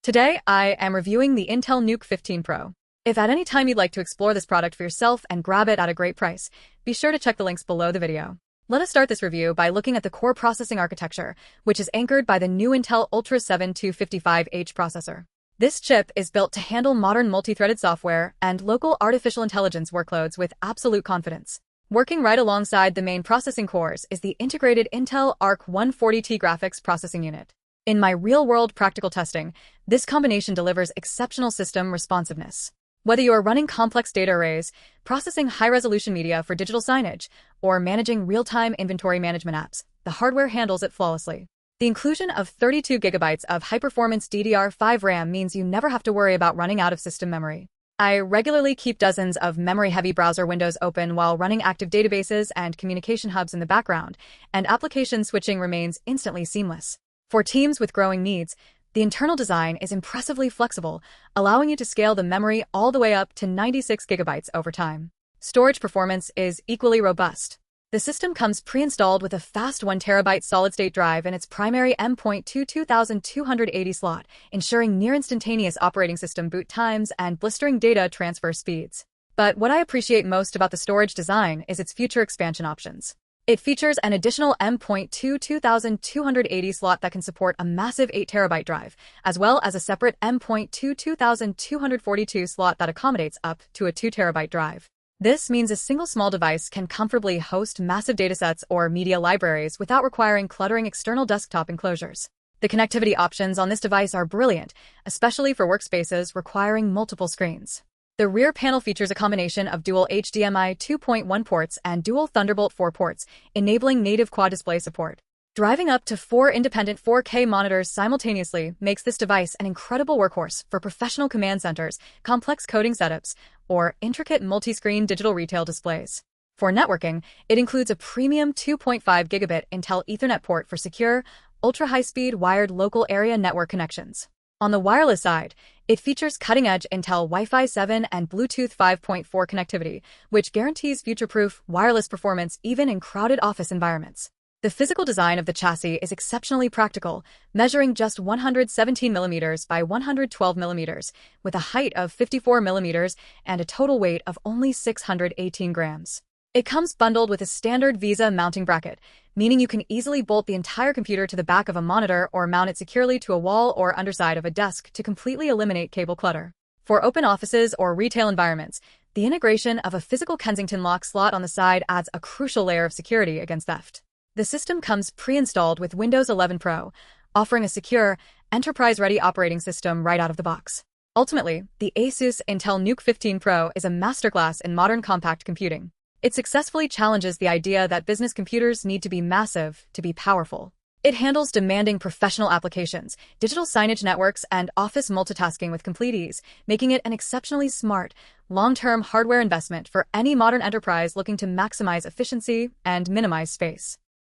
Today, I am reviewing the Intel NUC 15 Pro. If at any time you'd like to explore this product for yourself and grab it at a great price, be sure to check the links below the video. Let us start this review by looking at the core processing architecture, which is anchored by the new Intel Ultra 7 255H processor. This chip is built to handle modern multi-threaded software and local artificial intelligence workloads with absolute confidence. Working right alongside the main processing cores is the integrated Intel Arc 140T graphics processing unit. In my real-world practical testing, this combination delivers exceptional system responsiveness. Whether you are running complex data arrays, processing high-resolution media for digital signage, or managing real-time inventory management apps, the hardware handles it flawlessly. The inclusion of 32 gigabytes of high-performance DDR5 RAM means you never have to worry about running out of system memory. I regularly keep dozens of memory-heavy browser windows open while running active databases and communication hubs in the background, and application switching remains instantly seamless. For teams with growing needs, the internal design is impressively flexible, allowing you to scale the memory all the way up to 96 gigabytes over time. Storage performance is equally robust. The system comes pre-installed with a fast 1-terabyte solid-state drive in its primary M.2 2280 slot, ensuring near-instantaneous operating system boot times and blistering data transfer speeds. But what I appreciate most about the storage design is its future expansion options. It features an additional M.2 2280 slot that can support a massive 8-terabyte drive, as well as a separate M.2 2242 slot that accommodates up to a 2-terabyte drive. This means a single small device can comfortably host massive datasets or media libraries without requiring cluttering external desktop enclosures. The connectivity options on this device are brilliant, especially for workspaces requiring multiple screens. The rear panel features a combination of dual HDMI 2.1 ports and dual Thunderbolt 4 ports, enabling native quad display support. Driving up to 4 independent 4K monitors simultaneously makes this device an incredible workhorse for professional command centers, complex coding setups, or intricate multi-screen digital retail displays. For networking, it includes a premium 2.5 gigabit Intel Ethernet port for secure, ultra-high-speed wired local area network connections. On the wireless side, it features cutting-edge Intel Wi-Fi 7 and Bluetooth 5.4 connectivity, which guarantees future-proof wireless performance even in crowded office environments. The physical design of the chassis is exceptionally practical, measuring just 117 mm by 112 mm, with a height of 54 mm and a total weight of only 618 grams. It comes bundled with a standard VESA mounting bracket, meaning you can easily bolt the entire computer to the back of a monitor or mount it securely to a wall or underside of a desk to completely eliminate cable clutter. For open offices or retail environments, the integration of a physical Kensington lock slot on the side adds a crucial layer of security against theft. The system comes pre-installed with Windows 11 Pro, offering a secure, enterprise-ready operating system right out of the box. Ultimately, the ASUS Intel NUC 15 Pro is a masterclass in modern compact computing. It successfully challenges the idea that business computers need to be massive to be powerful. It handles demanding professional applications, digital signage networks, and office multitasking with complete ease, making it an exceptionally smart, long-term hardware investment for any modern enterprise looking to maximize efficiency and minimize space.